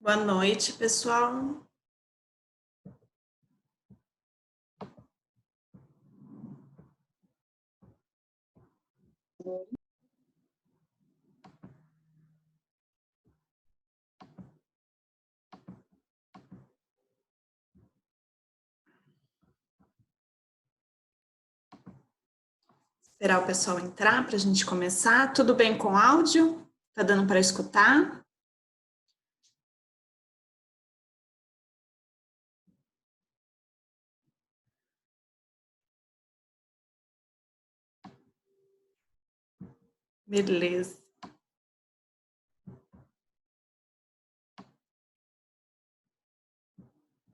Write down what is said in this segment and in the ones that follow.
Boa noite, pessoal. Esperar o pessoal entrar para a gente começar. Tudo bem com o áudio? Tá dando para escutar? Beleza.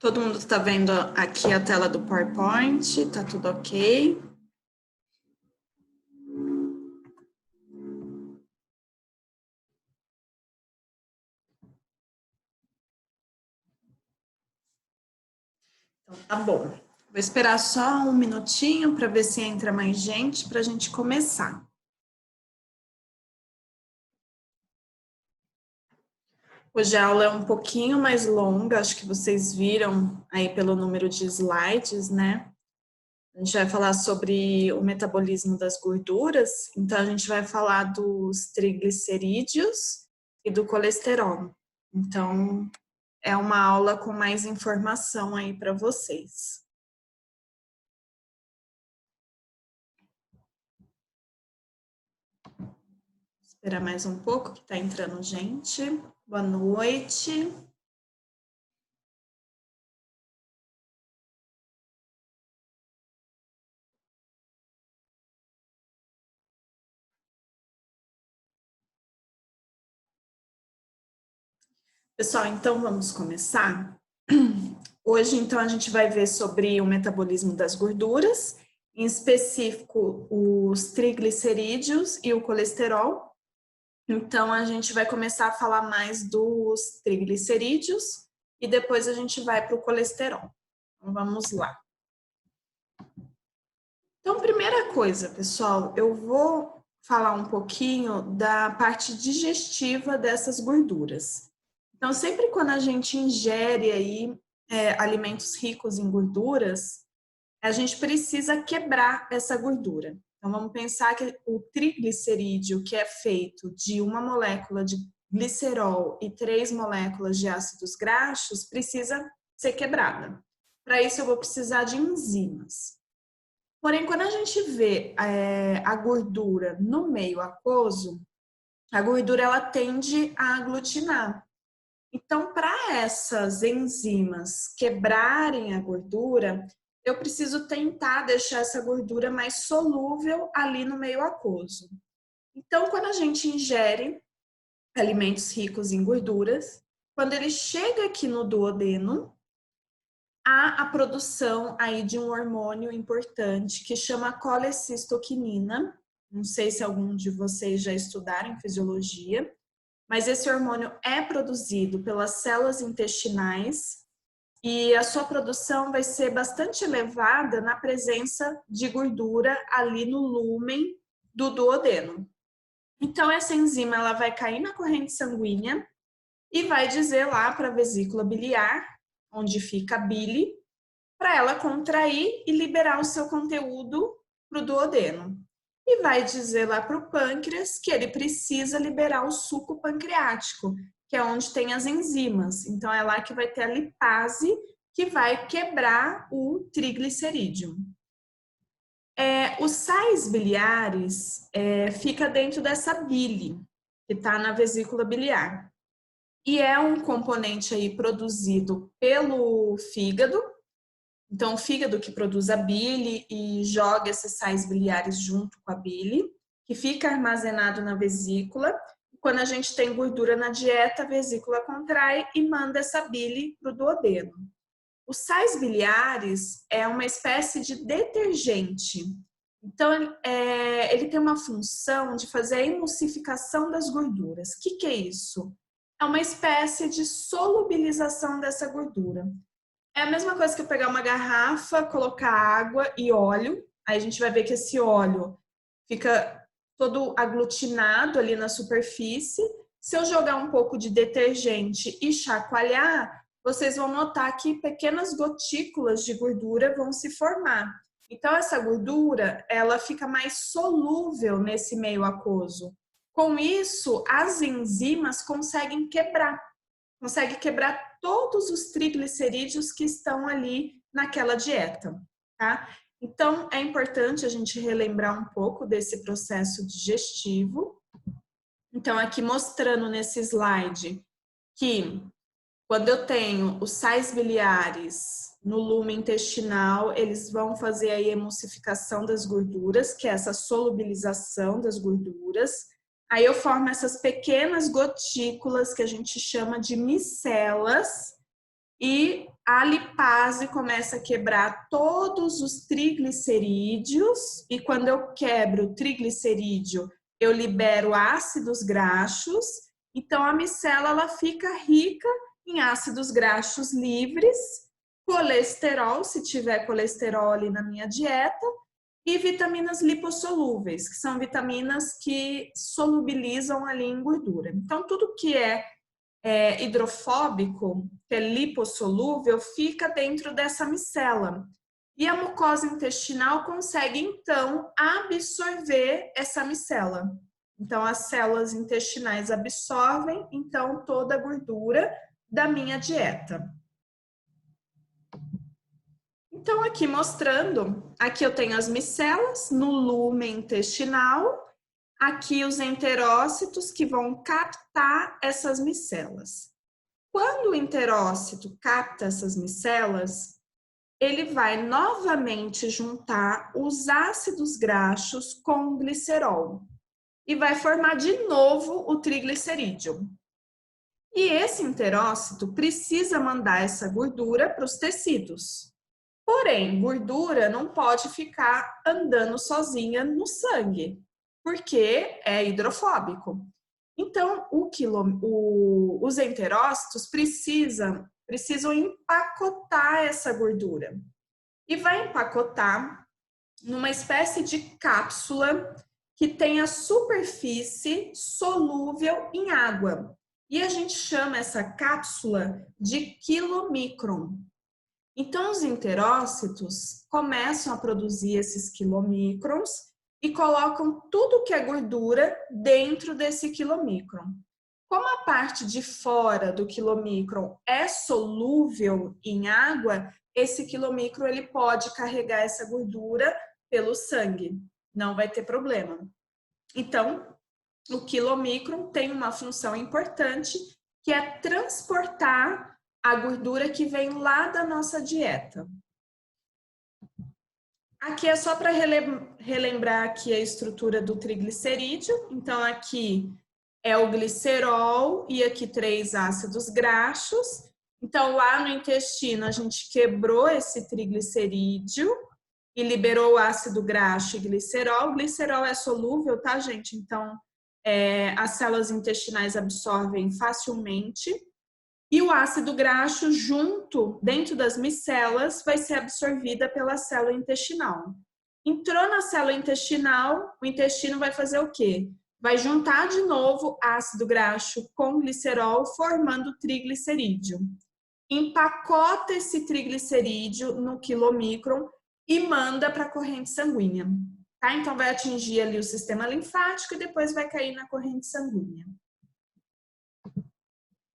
Todo mundo está vendo aqui a tela do PowerPoint? Tá tudo ok? Então, tá bom. Vou esperar só um minutinho para ver se entra mais gente para a gente começar. Hoje a aula é um pouquinho mais longa, acho que vocês viram aí pelo número de slides, né? A gente vai falar sobre o metabolismo das gorduras, então a gente vai falar dos triglicerídeos e do colesterol. Então, é uma aula com mais informação aí para vocês. Esperar mais um pouco que está entrando gente. Boa noite. Pessoal, então vamos começar? Hoje, então, a gente vai ver sobre o metabolismo das gorduras, em específico os triglicerídeos e o colesterol. Então, a gente vai começar a falar mais dos triglicerídeos e depois a gente vai para o colesterol. Então, vamos lá. Então, primeira coisa, pessoal, eu vou falar um pouquinho da parte digestiva dessas gorduras. Então, sempre quando a gente ingere aí alimentos ricos em gorduras, a gente precisa quebrar essa gordura. Então, vamos pensar que o triglicerídeo, que é feito de uma molécula de glicerol e 3 moléculas de ácidos graxos, precisa ser quebrada. Para isso, eu vou precisar de enzimas. Porém, quando a gente vê a gordura no meio aquoso, a gordura ela tende a aglutinar. Então, para essas enzimas quebrarem a gordura, eu preciso tentar deixar essa gordura mais solúvel ali no meio aquoso. Então, quando a gente ingere alimentos ricos em gorduras, quando ele chega aqui no duodeno, há a produção aí de um hormônio importante que chama colecistoquinina. Não sei se algum de vocês já estudaram em fisiologia, mas esse hormônio é produzido pelas células intestinais e a sua produção vai ser bastante elevada na presença de gordura ali no lúmen do duodeno. Então, essa enzima ela vai cair na corrente sanguínea e vai dizer lá para a vesícula biliar, onde fica a bile, para ela contrair e liberar o seu conteúdo para o duodeno. E vai dizer lá para o pâncreas que ele precisa liberar o suco pancreático, que é onde tem as enzimas. Então, é lá que vai ter a lipase, que vai quebrar o triglicerídeo. Os sais biliares fica dentro dessa bile, que está na vesícula biliar. E é um componente aí produzido pelo fígado. Então, o fígado que produz a bile e joga esses sais biliares junto com a bile, que fica armazenado na vesícula. Quando a gente tem gordura na dieta, a vesícula contrai e manda essa bile para o duodeno. Os sais biliares é uma espécie de detergente. Então, ele tem uma função de fazer a emulsificação das gorduras. O que é isso? É uma espécie de solubilização dessa gordura. É a mesma coisa que eu pegar uma garrafa, colocar água e óleo. Aí a gente vai ver que esse óleo fica todo aglutinado ali na superfície. Se eu jogar um pouco de detergente e chacoalhar, vocês vão notar que pequenas gotículas de gordura vão se formar. Então, essa gordura, ela fica mais solúvel nesse meio aquoso. Com isso, as enzimas conseguem quebrar todos os triglicerídeos que estão ali naquela dieta, tá? Então, é importante a gente relembrar um pouco desse processo digestivo. Então, aqui mostrando nesse slide que quando eu tenho os sais biliares no lume intestinal, eles vão fazer a emulsificação das gorduras, que é essa solubilização das gorduras. Aí eu formo essas pequenas gotículas que a gente chama de micelas e a lipase começa a quebrar todos os triglicerídeos e quando eu quebro o triglicerídeo, eu libero ácidos graxos. Então a micela ela fica rica em ácidos graxos livres, colesterol, se tiver colesterol ali na minha dieta, e vitaminas lipossolúveis, que são vitaminas que solubilizam ali em gordura. Então, tudo que é hidrofóbico, que é lipossolúvel, fica dentro dessa micela. E a mucosa intestinal consegue, então, absorver essa micela. Então, as células intestinais absorvem, então, toda a gordura da minha dieta. Então, aqui mostrando, aqui eu tenho as micelas no lume intestinal, aqui os enterócitos que vão captar essas micelas. Quando o enterócito capta essas micelas, ele vai novamente juntar os ácidos graxos com o glicerol e vai formar de novo o triglicerídeo. E esse enterócito precisa mandar essa gordura para os tecidos. Porém, gordura não pode ficar andando sozinha no sangue, porque é hidrofóbico. Então, os enterócitos precisam empacotar essa gordura. E vai empacotar numa espécie de cápsula que tem a superfície solúvel em água. E a gente chama essa cápsula de quilomicron. Então, os enterócitos começam a produzir esses quilomicrons e colocam tudo que é gordura dentro desse quilomicron. Como a parte de fora do quilomicron é solúvel em água, esse quilomicron ele pode carregar essa gordura pelo sangue, não vai ter problema. Então, o quilomicron tem uma função importante, que é transportar a gordura que vem lá da nossa dieta. Aqui é só para relembrar aqui a estrutura do triglicerídeo. Então, aqui é o glicerol e aqui 3 ácidos graxos. Então, lá no intestino, a gente quebrou esse triglicerídeo e liberou o ácido graxo e glicerol. O glicerol é solúvel, tá, gente? Então, as células intestinais absorvem facilmente. E o ácido graxo junto, dentro das micelas, vai ser absorvida pela célula intestinal. Entrou na célula intestinal, o intestino vai fazer o quê? Vai juntar de novo ácido graxo com glicerol, formando triglicerídeo. Empacota esse triglicerídeo no quilomicron e manda para a corrente sanguínea. Tá? Então, vai atingir ali o sistema linfático e depois vai cair na corrente sanguínea.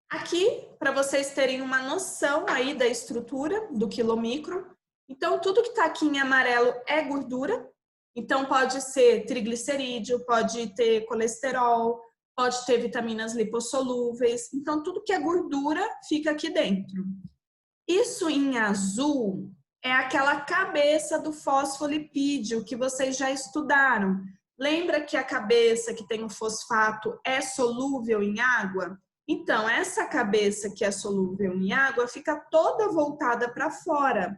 Aqui, para vocês terem uma noção aí da estrutura do quilomicron. Então, tudo que está aqui em amarelo é gordura. Então, pode ser triglicerídeo, pode ter colesterol, pode ter vitaminas lipossolúveis. Então, tudo que é gordura fica aqui dentro. Isso em azul é aquela cabeça do fosfolipídio que vocês já estudaram. Lembra que a cabeça que tem o fosfato é solúvel em água? Então, essa cabeça que é solúvel em água fica toda voltada para fora.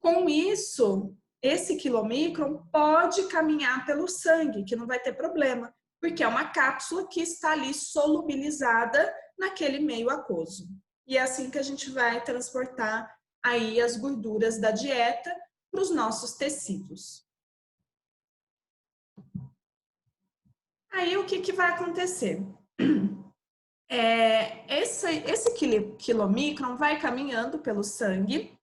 Com isso, esse quilomicron pode caminhar pelo sangue, que não vai ter problema, porque é uma cápsula que está ali solubilizada naquele meio aquoso. E é assim que a gente vai transportar aí as gorduras da dieta para os nossos tecidos. Aí, o que vai acontecer? esse quilomicron vai caminhando pelo sangue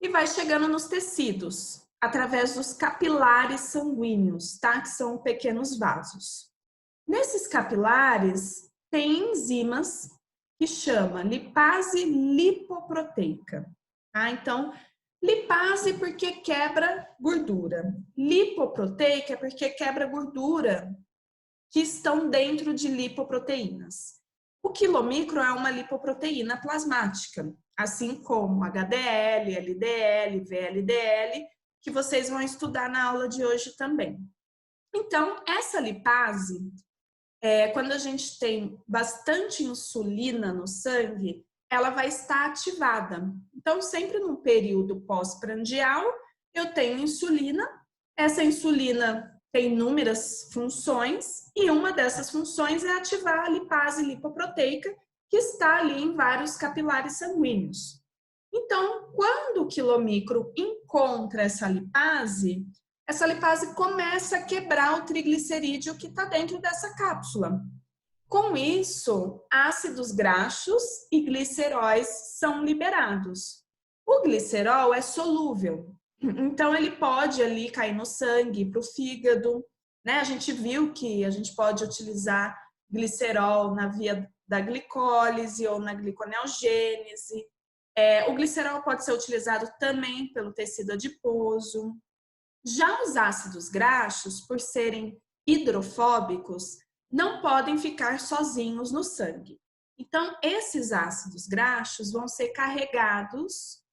e vai chegando nos tecidos, através dos capilares sanguíneos, tá? Que são pequenos vasos. Nesses capilares, tem enzimas que chama lipase lipoproteica, tá? Então, lipase porque quebra gordura. Lipoproteica é porque quebra gordura que estão dentro de lipoproteínas. O quilomicron é uma lipoproteína plasmática, assim como HDL, LDL, VLDL, que vocês vão estudar na aula de hoje também. Então, essa lipase, quando a gente tem bastante insulina no sangue, ela vai estar ativada. Então, sempre no período pós-prandial, eu tenho insulina. Essa insulina tem inúmeras funções e uma dessas funções é ativar a lipase lipoproteica, que está ali em vários capilares sanguíneos. Então, quando o quilomicron encontra essa lipase começa a quebrar o triglicerídeo que está dentro dessa cápsula. Com isso, ácidos graxos e gliceróis são liberados. O glicerol é solúvel, então ele pode ali cair no sangue, para o fígado, né? A gente viu que a gente pode utilizar glicerol na via da glicólise ou na gliconeogênese. O glicerol pode ser utilizado também pelo tecido adiposo. Já os ácidos graxos, por serem hidrofóbicos, não podem ficar sozinhos no sangue. Então, esses ácidos graxos vão ser carregados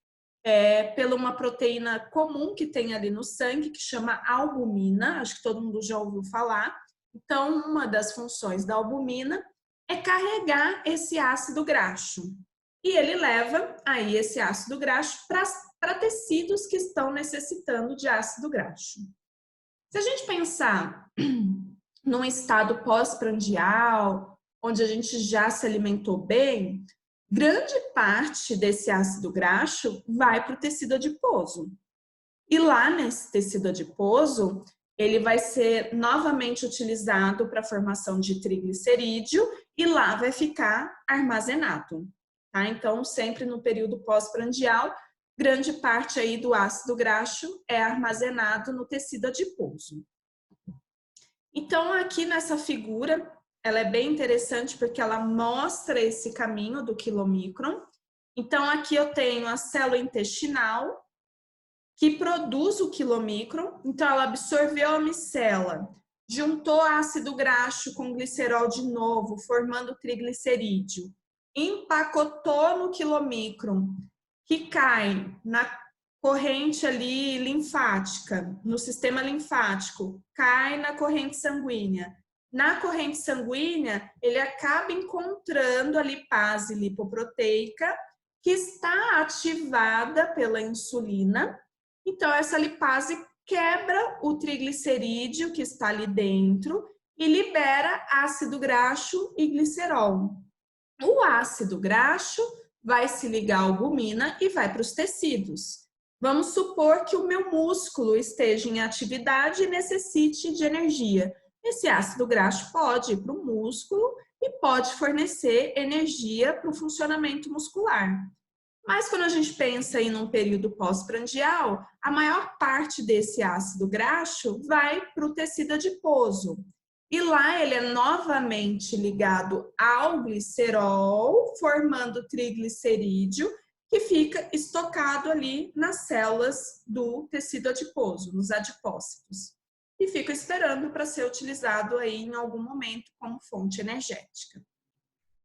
pela uma proteína comum que tem ali no sangue, que chama albumina, acho que todo mundo já ouviu falar. Então, uma das funções da albumina é carregar esse ácido graxo. E ele leva aí esse ácido graxo para tecidos que estão necessitando de ácido graxo. Se a gente pensar num estado pós-prandial, onde a gente já se alimentou bem, grande parte desse ácido graxo vai para o tecido adiposo. E lá nesse tecido adiposo, ele vai ser novamente utilizado para a formação de triglicerídeo e lá vai ficar armazenado. Tá? Então, sempre no período pós-prandial, grande parte aí do ácido graxo é armazenado no tecido adiposo. Então, aqui nessa figura, ela é bem interessante porque ela mostra esse caminho do quilomicron. Então, aqui eu tenho a célula intestinal que produz o quilomicron. Então, ela absorveu a micela, juntou ácido graxo com glicerol de novo, formando triglicerídeo. Empacotou no quilomicron, que cai na corrente ali linfática, no sistema linfático, cai na corrente sanguínea. Na corrente sanguínea, ele acaba encontrando a lipase lipoproteica, que está ativada pela insulina. Então, essa lipase quebra o triglicerídeo que está ali dentro e libera ácido graxo e glicerol. O ácido graxo vai se ligar à albumina e vai para os tecidos. Vamos supor que o meu músculo esteja em atividade e necessite de energia. Esse ácido graxo pode ir para o músculo e pode fornecer energia para o funcionamento muscular. Mas quando a gente pensa em um período pós-prandial, a maior parte desse ácido graxo vai para o tecido adiposo. E lá ele é novamente ligado ao glicerol, formando triglicerídeo, que fica estocado ali nas células do tecido adiposo, nos adipócitos. E fica esperando para ser utilizado aí em algum momento como fonte energética.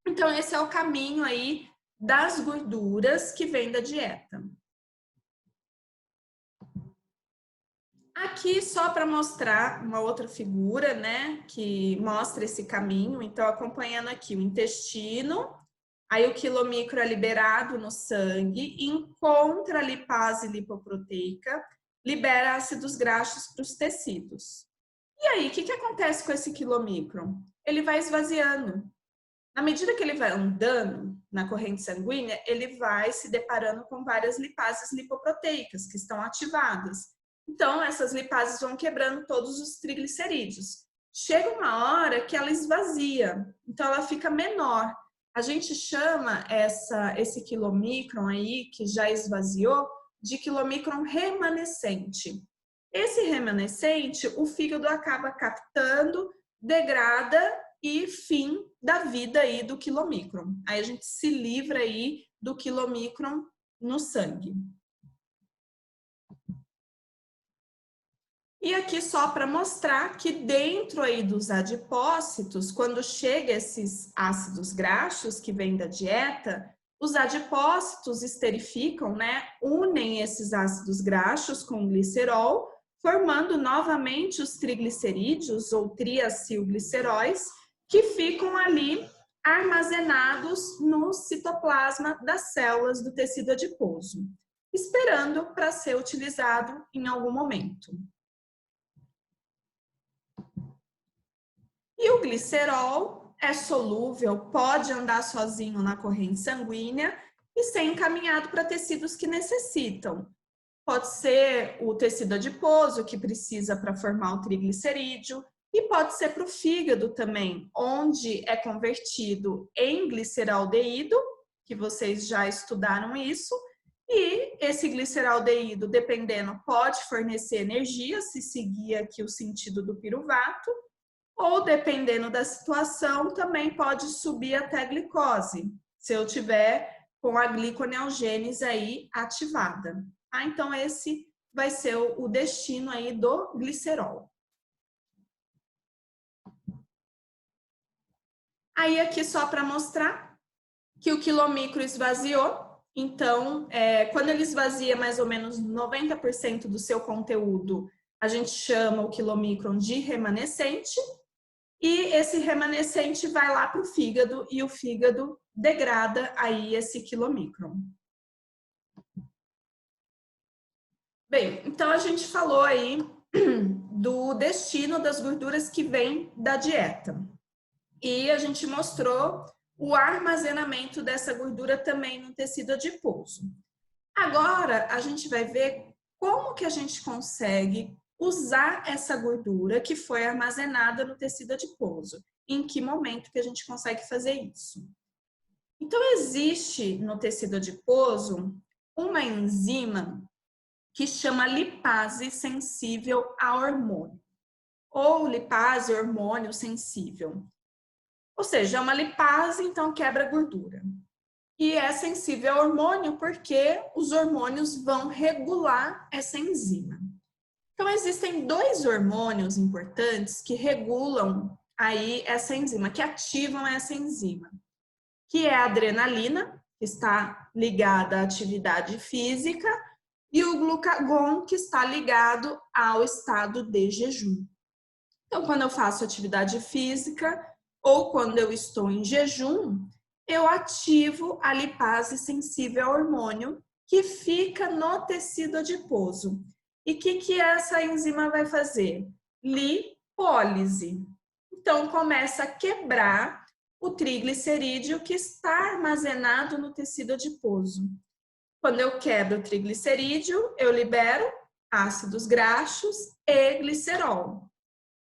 Então, esse é o caminho aí das gorduras que vem da dieta. Aqui só para mostrar uma outra figura, né, que mostra esse caminho. Então, acompanhando aqui o intestino, aí o quilomicron é liberado no sangue, encontra a lipase lipoproteica, libera ácidos graxos para os tecidos. E aí, o que acontece com esse quilomicron? Ele vai esvaziando. Na medida que ele vai andando na corrente sanguínea, ele vai se deparando com várias lipases lipoproteicas que estão ativadas. Então, essas lipases vão quebrando todos os triglicerídeos. Chega uma hora que ela esvazia, então ela fica menor. A gente chama esse quilomicron aí, que já esvaziou, de quilomicron remanescente. Esse remanescente, o fígado acaba captando, degrada e fim da vida aí do quilomicron. Aí a gente se livra aí do quilomicron no sangue. E aqui só para mostrar que dentro aí dos adipócitos, quando chega esses ácidos graxos que vêm da dieta, os adipócitos esterificam, né? Unem esses ácidos graxos com o glicerol, formando novamente os triglicerídeos ou triacilgliceróis, que ficam ali armazenados no citoplasma das células do tecido adiposo, esperando para ser utilizado em algum momento. E o glicerol é solúvel, pode andar sozinho na corrente sanguínea e ser encaminhado para tecidos que necessitam. Pode ser o tecido adiposo, que precisa para formar o triglicerídeo, e pode ser para o fígado também, onde é convertido em gliceraldeído, que vocês já estudaram isso, e esse gliceraldeído, dependendo, pode fornecer energia, se seguir aqui o sentido do piruvato, ou dependendo da situação, também pode subir até glicose, se eu tiver com a gliconeogênese aí ativada. Ah, então esse vai ser o destino aí do glicerol. Aí aqui só para mostrar que o quilomicro esvaziou. Então, quando ele esvazia mais ou menos 90% do seu conteúdo, a gente chama o quilomicron de remanescente. E esse remanescente vai lá para o fígado e o fígado degrada aí esse quilomicron. Bem, então a gente falou aí do destino das gorduras que vêm da dieta. E a gente mostrou o armazenamento dessa gordura também no tecido adiposo. Agora a gente vai ver como que a gente consegue usar essa gordura que foi armazenada no tecido adiposo. Em que momento que a gente consegue fazer isso? Então, existe no tecido adiposo uma enzima que chama lipase sensível a hormônio, ou lipase hormônio sensível. Ou seja, é uma lipase, então quebra gordura. E é sensível ao hormônio porque os hormônios vão regular essa enzima. Então, existem dois hormônios importantes que regulam aí essa enzima, que ativam essa enzima, que é a adrenalina, que está ligada à atividade física, e o glucagon, que está ligado ao estado de jejum. Então, quando eu faço atividade física ou quando eu estou em jejum, eu ativo a lipase sensível ao hormônio, que fica no tecido adiposo. E o que essa enzima vai fazer? Lipólise. Então, começa a quebrar o triglicerídeo que está armazenado no tecido adiposo. Quando eu quebro o triglicerídeo, eu libero ácidos graxos e glicerol.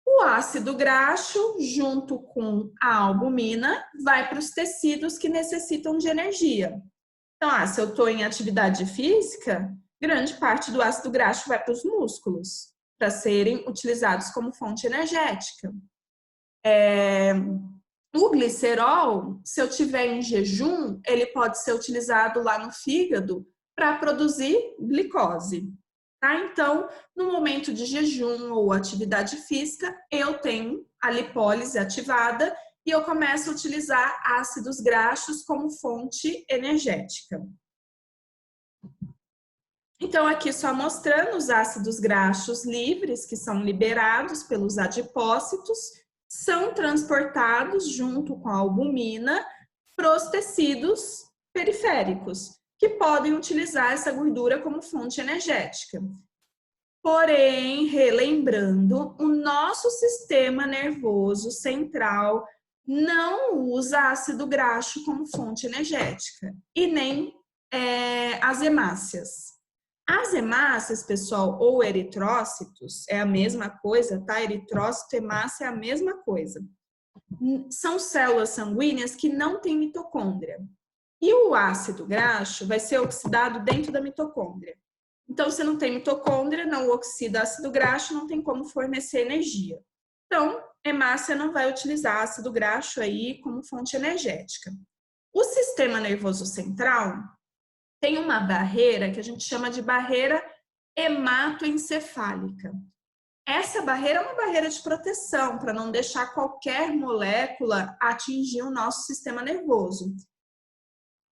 O ácido graxo, junto com a albumina, vai para os tecidos que necessitam de energia. Então, se eu estou em atividade física, grande parte do ácido graxo vai para os músculos, para serem utilizados como fonte energética. O glicerol, se eu tiver em jejum, ele pode ser utilizado lá no fígado para produzir glicose. Tá? Então, no momento de jejum ou atividade física, eu tenho a lipólise ativada e eu começo a utilizar ácidos graxos como fonte energética. Então, aqui só mostrando os ácidos graxos livres, que são liberados pelos adipócitos, são transportados junto com a albumina para os tecidos periféricos, que podem utilizar essa gordura como fonte energética. Porém, relembrando, o nosso sistema nervoso central não usa ácido graxo como fonte energética e nem as hemácias. As hemácias, pessoal, ou eritrócitos, é a mesma coisa, tá? Eritrócito e hemácia é a mesma coisa. são células sanguíneas que não têm mitocôndria. E o ácido graxo vai ser oxidado dentro da mitocôndria. Então, se não tem mitocôndria, não oxida ácido graxo, não tem como fornecer energia. Então, hemácia não vai utilizar ácido graxo aí como fonte energética. O sistema nervoso central tem uma barreira que a gente chama de barreira hematoencefálica. Essa barreira é uma barreira de proteção para não deixar qualquer molécula atingir o nosso sistema nervoso.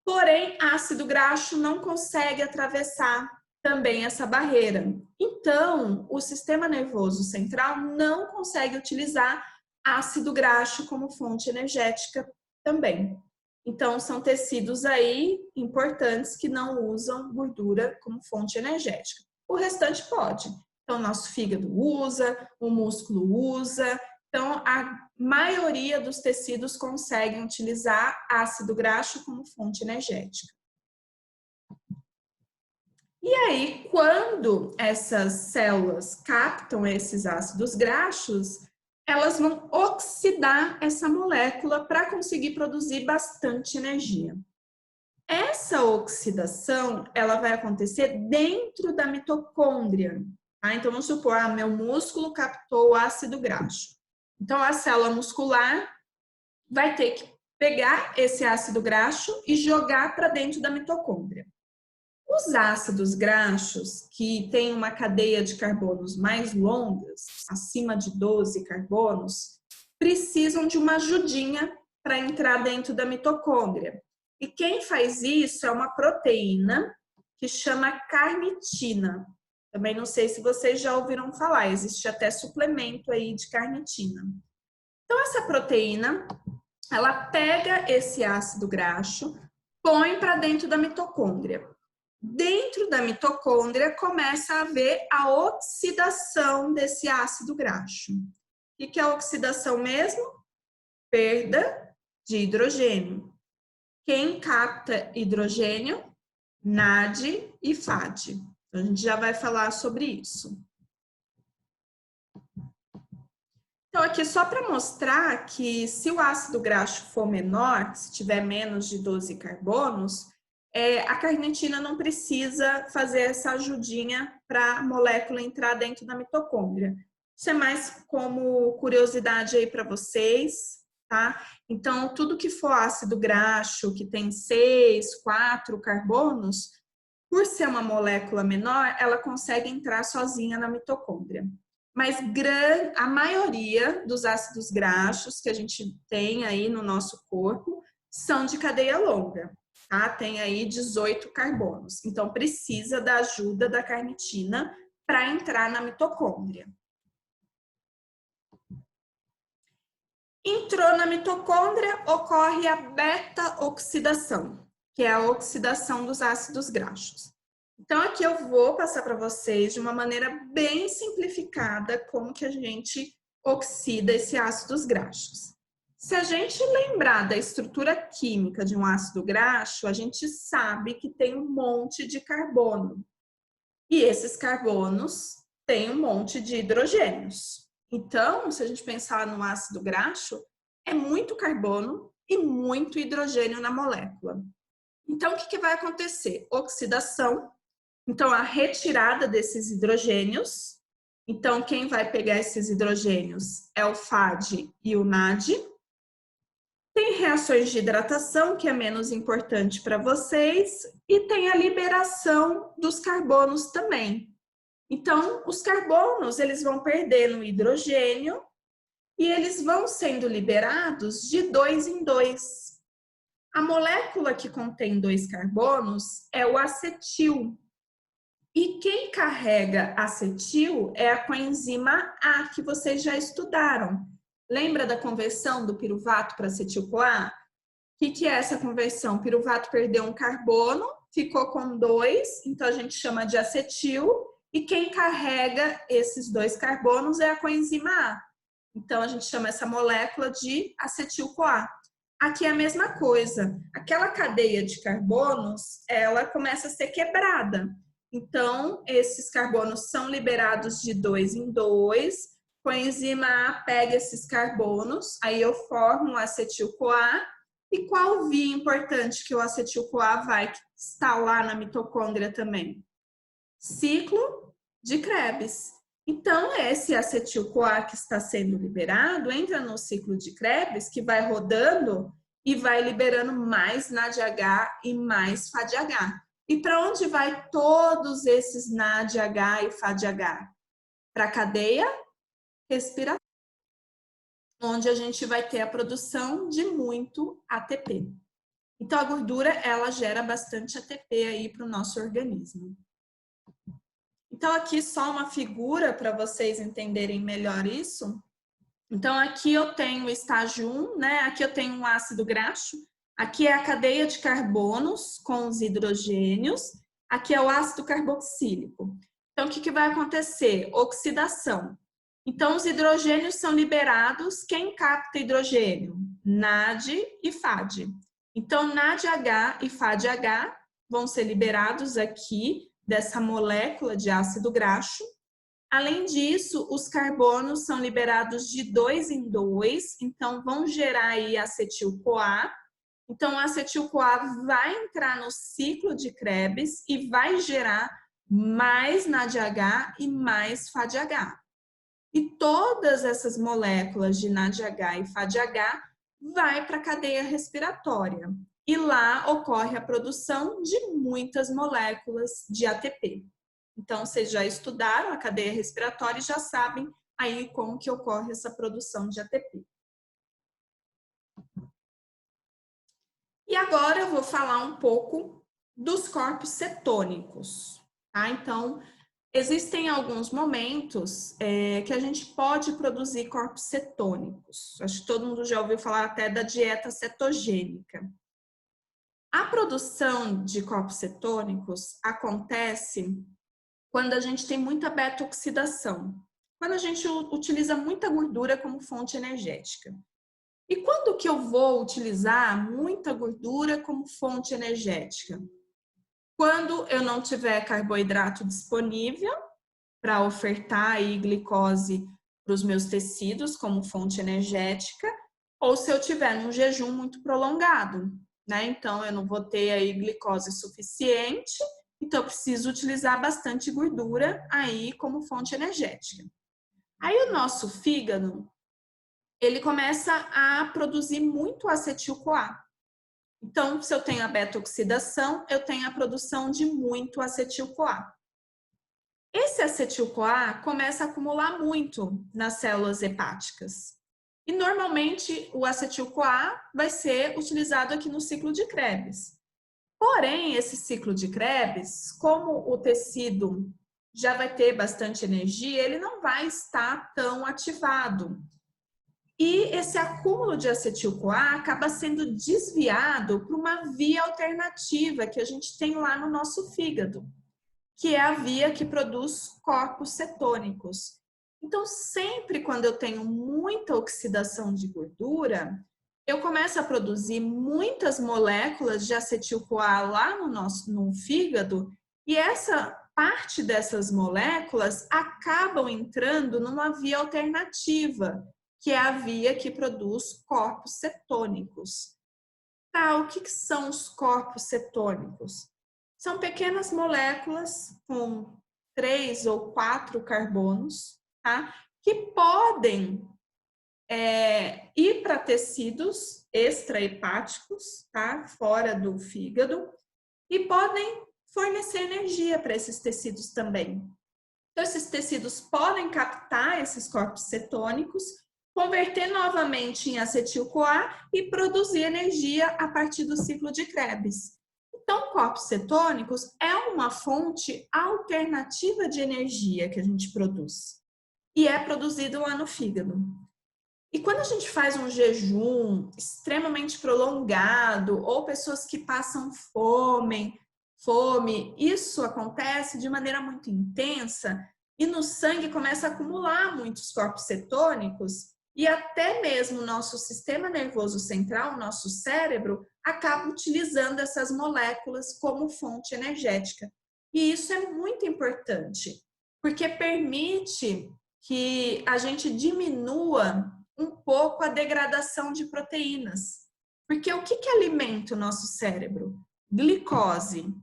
Porém, ácido graxo não consegue atravessar também essa barreira. Então, o sistema nervoso central não consegue utilizar ácido graxo como fonte energética também. Então, são tecidos aí importantes que não usam gordura como fonte energética. O restante pode. Então, nosso fígado usa, o músculo usa. Então, a maioria dos tecidos conseguem utilizar ácido graxo como fonte energética. E aí, quando essas células captam esses ácidos graxos, elas vão oxidar essa molécula para conseguir produzir bastante energia. Essa oxidação, ela vai acontecer dentro da mitocôndria. Tá? Então, vamos supor, meu músculo captou o ácido graxo. Então, a célula muscular vai ter que pegar esse ácido graxo e jogar para dentro da mitocôndria. Os ácidos graxos, que têm uma cadeia de carbonos mais longas, acima de 12 carbonos, precisam de uma ajudinha para entrar dentro da mitocôndria. E quem faz isso é uma proteína que chama carnitina. Também não sei se vocês já ouviram falar, existe até suplemento aí de carnitina. Então, essa proteína, ela pega esse ácido graxo, põe para dentro da mitocôndria. Dentro da mitocôndria começa a haver a oxidação desse ácido graxo. O que é a oxidação mesmo? Perda de hidrogênio. Quem capta hidrogênio? NAD e FAD. Então, a gente já vai falar sobre isso. Então, aqui só para mostrar que se o ácido graxo for menor, se tiver menos de 12 carbonos, a carnitina não precisa fazer essa ajudinha para a molécula entrar dentro da mitocôndria. Isso é mais como curiosidade aí para vocês, tá? Então, tudo que for ácido graxo, que tem 6, 4 carbonos, por ser uma molécula menor, ela consegue entrar sozinha na mitocôndria. Mas a maioria dos ácidos graxos que a gente tem aí no nosso corpo são de cadeia longa. Tá? Tem aí 18 carbonos. Então, precisa da ajuda da carnitina para entrar na mitocôndria. Entrou na mitocôndria, ocorre a beta-oxidação, que é a oxidação dos ácidos graxos. Então, aqui eu vou passar para vocês de uma maneira bem simplificada como que a gente oxida esses ácidos graxos. Se a gente lembrar da estrutura química de um ácido graxo, a gente sabe que tem um monte de carbono. E esses carbonos têm um monte de hidrogênios. Então, se a gente pensar no ácido graxo, é muito carbono e muito hidrogênio na molécula. Então, o que vai acontecer? Oxidação. Então, a retirada desses hidrogênios. Então, quem vai pegar esses hidrogênios é o FAD e o NAD. Tem reações de hidratação, que é menos importante para vocês, e tem a liberação dos carbonos também. Então, os carbonos, eles vão perdendo hidrogênio e eles vão sendo liberados de 2 em 2. A molécula que contém 2 carbonos é o acetil. E quem carrega acetil é a coenzima A, que vocês já estudaram. Lembra da conversão do piruvato para acetil-CoA? O que é essa conversão? O piruvato perdeu um carbono, ficou com 2, então a gente chama de acetil, e quem carrega esses 2 carbonos é a coenzima A. Então a gente chama essa molécula de acetil-CoA. Aqui é a mesma coisa. Aquela cadeia de carbonos, ela começa a ser quebrada. Então, esses carbonos são liberados de 2 em 2, coenzima A pega esses carbonos, aí eu formo o acetil-CoA. E qual via importante que o acetil-CoA vai estar lá na mitocôndria também? Ciclo de Krebs. Então, esse acetil-CoA que está sendo liberado entra no ciclo de Krebs, que vai rodando e vai liberando mais NADH e mais FADH. E para onde vai todos esses NADH e FADH? Para a cadeia respiratória, onde a gente vai ter a produção de muito ATP. Então, a gordura, ela gera bastante ATP aí para o nosso organismo. Então, aqui só uma figura para vocês entenderem melhor isso. Então, aqui eu tenho o estágio 1, né? Aqui eu tenho um ácido graxo. Aqui é a cadeia de carbonos com os hidrogênios. Aqui é o ácido carboxílico. Então, o que vai acontecer? Oxidação. Então, os hidrogênios são liberados. Quem capta hidrogênio? NAD e FAD. Então, NADH e FADH vão ser liberados aqui dessa molécula de ácido graxo. Além disso, os carbonos são liberados de 2 em 2, então vão gerar aí acetil-CoA. Então, o acetil-CoA vai entrar no ciclo de Krebs e vai gerar mais NADH e mais FADH. E todas essas moléculas de NADH e FADH vai para a cadeia respiratória. E lá ocorre a produção de muitas moléculas de ATP. Então, vocês já estudaram a cadeia respiratória e já sabem aí como que ocorre essa produção de ATP. E agora eu vou falar um pouco dos corpos cetônicos, tá? Então, existem alguns momentos que a gente pode produzir corpos cetônicos. Acho que todo mundo já ouviu falar até da dieta cetogênica. A produção de corpos cetônicos acontece quando a gente tem muita beta-oxidação, quando a gente utiliza muita gordura como fonte energética. E quando que eu vou utilizar muita gordura como fonte energética? Quando eu não tiver carboidrato disponível para ofertar aí glicose para os meus tecidos como fonte energética, ou se eu tiver num jejum muito prolongado, né? Então, eu não vou ter aí glicose suficiente, então eu preciso utilizar bastante gordura aí como fonte energética. Aí o nosso fígado, ele começa a produzir muito acetil-CoA. Então, se eu tenho a beta-oxidação, eu tenho a produção de muito acetil-CoA. Esse acetil-CoA começa a acumular muito nas células hepáticas. E normalmente o acetil-CoA vai ser utilizado aqui no ciclo de Krebs. Porém, esse ciclo de Krebs, como o tecido já vai ter bastante energia, ele não vai estar tão ativado. E esse acúmulo de acetil-CoA acaba sendo desviado para uma via alternativa que a gente tem lá no nosso fígado, que é a via que produz corpos cetônicos. Então, sempre quando eu tenho muita oxidação de gordura, eu começo a produzir muitas moléculas de acetil-CoA lá no fígado, e essa parte dessas moléculas acabam entrando numa via alternativa, que é a via que produz corpos cetônicos. Tá, o que são os corpos cetônicos? São pequenas moléculas com 3 ou 4 carbonos, tá? Que podem ir para tecidos extrahepáticos, tá? Fora do fígado, e podem fornecer energia para esses tecidos também. Então, esses tecidos podem captar esses corpos cetônicos, converter novamente em acetil-CoA e produzir energia a partir do ciclo de Krebs. Então, corpos cetônicos é uma fonte alternativa de energia que a gente produz. E é produzido lá no fígado. E quando a gente faz um jejum extremamente prolongado, ou pessoas que passam fome, isso acontece de maneira muito intensa e no sangue começa a acumular muitos corpos cetônicos e até mesmo o nosso sistema nervoso central, o nosso cérebro, acaba utilizando essas moléculas como fonte energética. E isso é muito importante, porque permite que a gente diminua um pouco a degradação de proteínas. Porque o que alimenta o nosso cérebro? Glicose.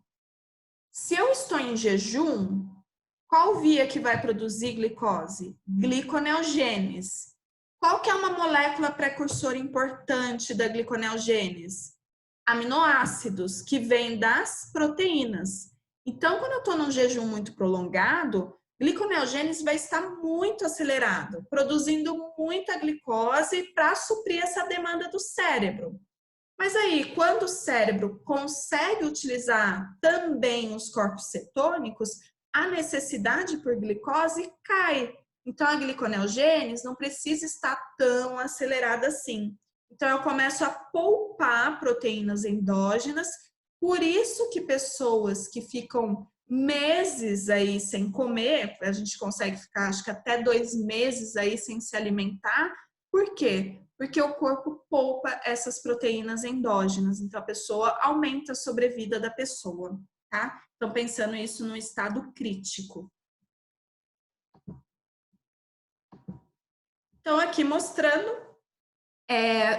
Se eu estou em jejum, qual via que vai produzir glicose? Gliconeogênese. Qual que é uma molécula precursora importante da gliconeogênese? Aminoácidos, que vêm das proteínas. Então, quando eu estou num jejum muito prolongado, gliconeogênese vai estar muito acelerado, produzindo muita glicose para suprir essa demanda do cérebro. Mas aí, quando o cérebro consegue utilizar também os corpos cetônicos, a necessidade por glicose cai. Então, a gliconeogênese não precisa estar tão acelerada assim. Então, eu começo a poupar proteínas endógenas. Por isso que pessoas que ficam meses aí sem comer, a gente consegue ficar, acho que até 2 meses aí sem se alimentar. Por quê? Porque o corpo poupa essas proteínas endógenas. Então, a pessoa aumenta a sobrevida da pessoa, tá? Então, pensando isso no estado crítico. Então, aqui mostrando,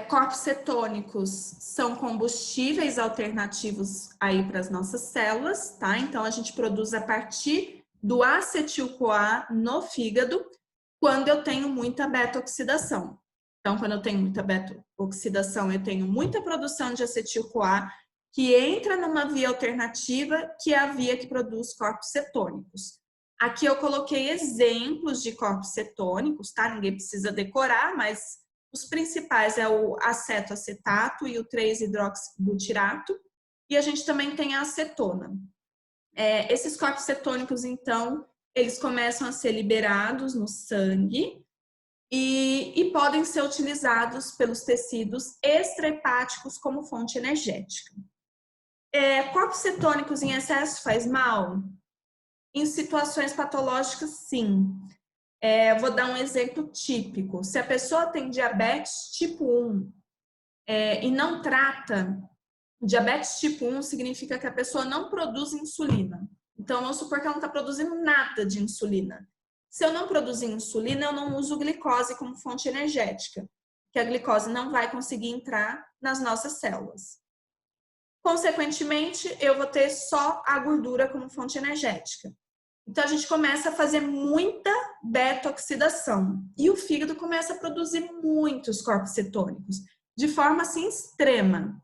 corpos cetônicos são combustíveis alternativos aí para as nossas células, tá? Então, a gente produz a partir do acetil-CoA no fígado quando eu tenho muita beta-oxidação. Então, quando eu tenho muita beta-oxidação, eu tenho muita produção de acetil-CoA que entra numa via alternativa, que é a via que produz corpos cetônicos. Aqui eu coloquei exemplos de corpos cetônicos, tá? Ninguém precisa decorar, mas os principais é o acetoacetato e o 3-hidroxibutirato. E a gente também tem a acetona. Esses corpos cetônicos, então, eles começam a ser liberados no sangue e podem ser utilizados pelos tecidos extrahepáticos como fonte energética. Corpos cetônicos em excesso faz mal? Em situações patológicas, sim. Vou dar um exemplo típico. Se a pessoa tem diabetes tipo 1 e não trata, diabetes tipo 1 significa que a pessoa não produz insulina. Então, vamos supor que ela não está produzindo nada de insulina. Se eu não produzir insulina, eu não uso glicose como fonte energética, que a glicose não vai conseguir entrar nas nossas células. Consequentemente, eu vou ter só a gordura como fonte energética. Então, a gente começa a fazer muita beta-oxidação e o fígado começa a produzir muitos corpos cetônicos, de forma assim extrema.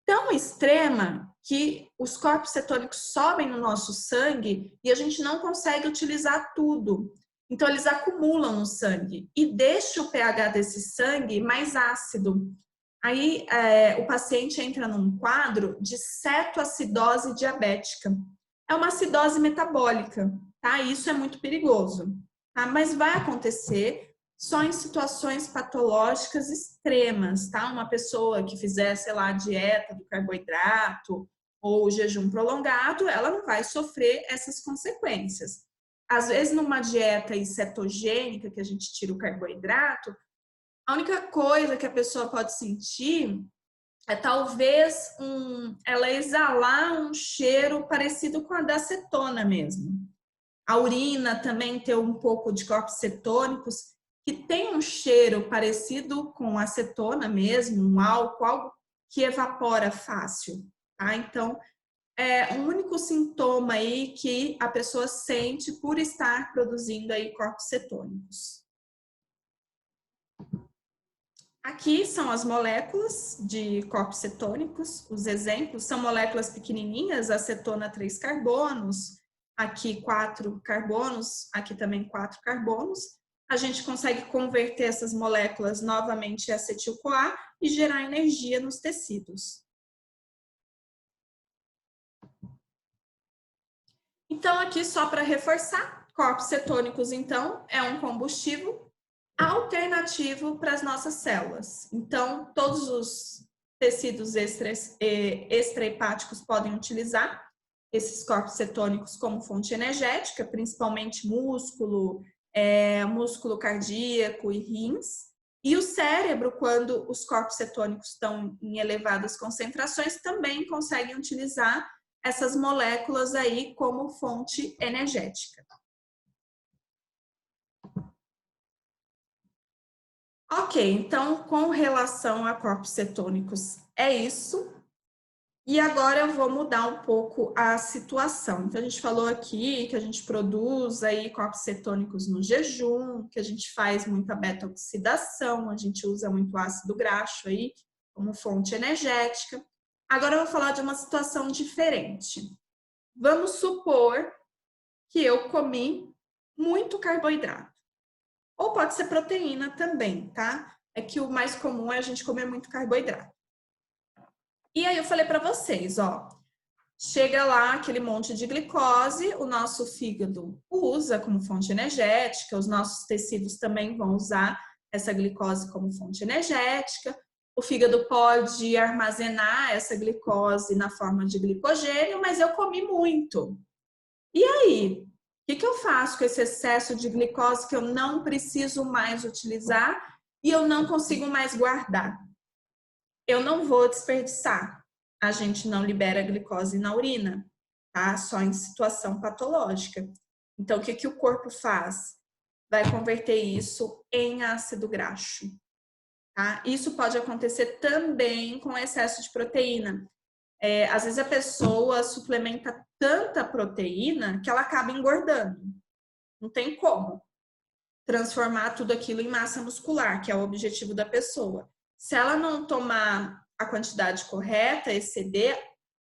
Tão extrema que os corpos cetônicos sobem no nosso sangue e a gente não consegue utilizar tudo. Então, eles acumulam no sangue e deixa o pH desse sangue mais ácido. Aí, o paciente entra num quadro de cetoacidose diabética. É uma acidose metabólica, tá? Isso é muito perigoso, tá? Mas vai acontecer só em situações patológicas extremas, tá? Uma pessoa que fizer, sei lá, dieta do carboidrato ou jejum prolongado, ela não vai sofrer essas consequências. Às vezes, numa dieta cetogênica, que a gente tira o carboidrato, a única coisa que a pessoa pode sentir talvez ela exalar um cheiro parecido com a da acetona mesmo. A urina também tem um pouco de corpos cetônicos que tem um cheiro parecido com a acetona mesmo, um álcool, algo que evapora fácil, tá? Então, é o único sintoma aí que a pessoa sente por estar produzindo aí corpos cetônicos. Aqui são as moléculas de corpos cetônicos. Os exemplos são moléculas pequenininhas, acetona 3 carbonos, aqui 4 carbonos, aqui também 4 carbonos. A gente consegue converter essas moléculas novamente em acetil-CoA e gerar energia nos tecidos. Então, aqui só para reforçar, corpos cetônicos, então, é um combustível alternativo para as nossas células. Então, todos os tecidos extrahepáticos podem utilizar esses corpos cetônicos como fonte energética, principalmente músculo, músculo cardíaco e rins. E o cérebro, quando os corpos cetônicos estão em elevadas concentrações, também conseguem utilizar essas moléculas aí como fonte energética. Ok, então, com relação a corpos cetônicos, é isso. E agora eu vou mudar um pouco a situação. Então, a gente falou aqui que a gente produz aí corpos cetônicos no jejum, que a gente faz muita beta-oxidação, a gente usa muito ácido graxo aí como fonte energética. Agora eu vou falar de uma situação diferente. Vamos supor que eu comi muito carboidrato. Ou pode ser proteína também, tá? É que o mais comum é a gente comer muito carboidrato. E aí eu falei para vocês, ó, chega lá aquele monte de glicose, o nosso fígado usa como fonte energética, os nossos tecidos também vão usar essa glicose como fonte energética. O fígado pode armazenar essa glicose na forma de glicogênio, mas eu comi muito. E aí, o que eu faço com esse excesso de glicose que eu não preciso mais utilizar e eu não consigo mais guardar? Eu não vou desperdiçar. A gente não libera glicose na urina, tá? Só em situação patológica. Então, o que o corpo faz? Vai converter isso em ácido graxo, tá? Isso pode acontecer também com excesso de proteína. Às vezes a pessoa suplementa tanta proteína que ela acaba engordando. Não tem como transformar tudo aquilo em massa muscular, que é o objetivo da pessoa. Se ela não tomar a quantidade correta, exceder,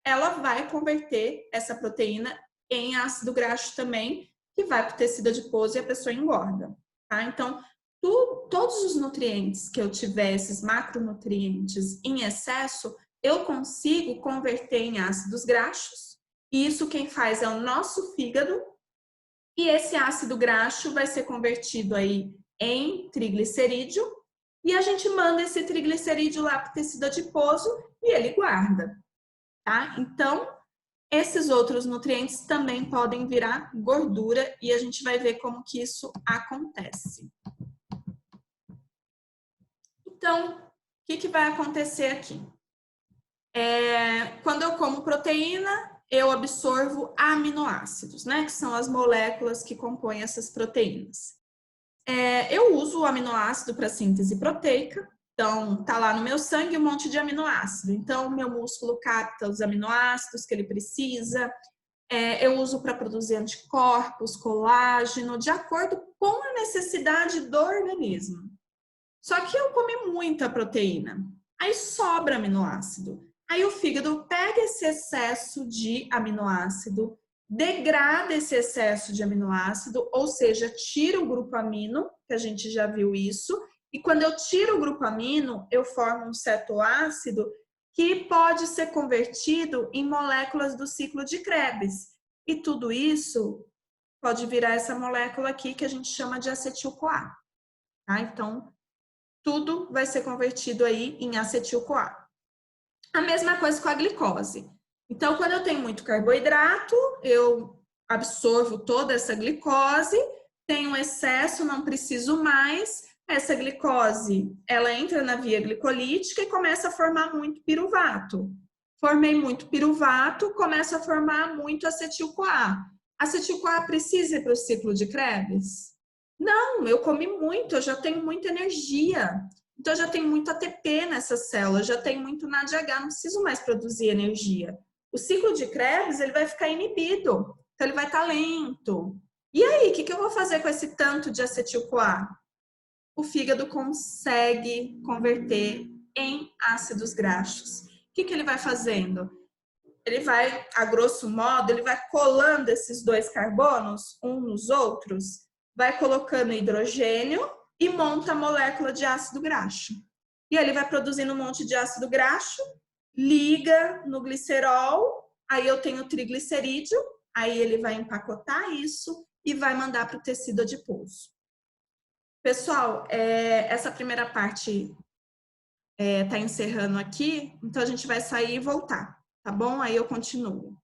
ela vai converter essa proteína em ácido graxo também, que vai para o tecido adiposo e a pessoa engorda. Tá? Então, todos os nutrientes que eu tiver, esses macronutrientes em excesso, eu consigo converter em ácidos graxos. E isso quem faz é o nosso fígado. E esse ácido graxo vai ser convertido aí em triglicerídeo. E a gente manda esse triglicerídeo lá para o tecido adiposo e ele guarda. Tá? Então, esses outros nutrientes também podem virar gordura e a gente vai ver como que isso acontece. Então, o que vai acontecer aqui? Quando eu como proteína, eu absorvo aminoácidos, né? Que são as moléculas que compõem essas proteínas. Eu uso o aminoácido para síntese proteica, então tá lá no meu sangue um monte de aminoácido. Então, meu músculo capta os aminoácidos que ele precisa. Eu uso para produzir anticorpos, colágeno, de acordo com a necessidade do organismo. Só que eu comi muita proteína, aí sobra aminoácido. Aí o fígado pega esse excesso de aminoácido, degrada esse excesso de aminoácido, ou seja, tira o grupo amino, que a gente já viu isso, e quando eu tiro o grupo amino, eu formo um cetoácido que pode ser convertido em moléculas do ciclo de Krebs. E tudo isso pode virar essa molécula aqui que a gente chama de acetil-CoA. Tá? Então, tudo vai ser convertido aí em acetil-CoA. A mesma coisa com a glicose. Então, quando eu tenho muito carboidrato, eu absorvo toda essa glicose, tenho excesso, não preciso mais. Essa glicose, ela entra na via glicolítica e começa a formar muito piruvato. Formei muito piruvato, começa a formar muito acetil-CoA. Acetil-CoA precisa ir para o ciclo de Krebs? Não, eu comi muito, eu já tenho muita energia. Então, eu já tenho muito ATP nessa célula, já tenho muito NADH, não preciso mais produzir energia. O ciclo de Krebs, ele vai ficar inibido, então ele vai estar lento. E aí, o que eu vou fazer com esse tanto de acetil-CoA? O fígado consegue converter em ácidos graxos. O que ele vai fazendo? Ele vai, a grosso modo, ele vai colando esses dois carbonos uns nos outros, vai colocando hidrogênio e monta a molécula de ácido graxo. E ele vai produzindo um monte de ácido graxo, liga no glicerol, aí eu tenho triglicerídeo, aí ele vai empacotar isso e vai mandar para o tecido adiposo. Pessoal, essa primeira parte está encerrando aqui, então a gente vai sair e voltar, tá bom? Aí eu continuo.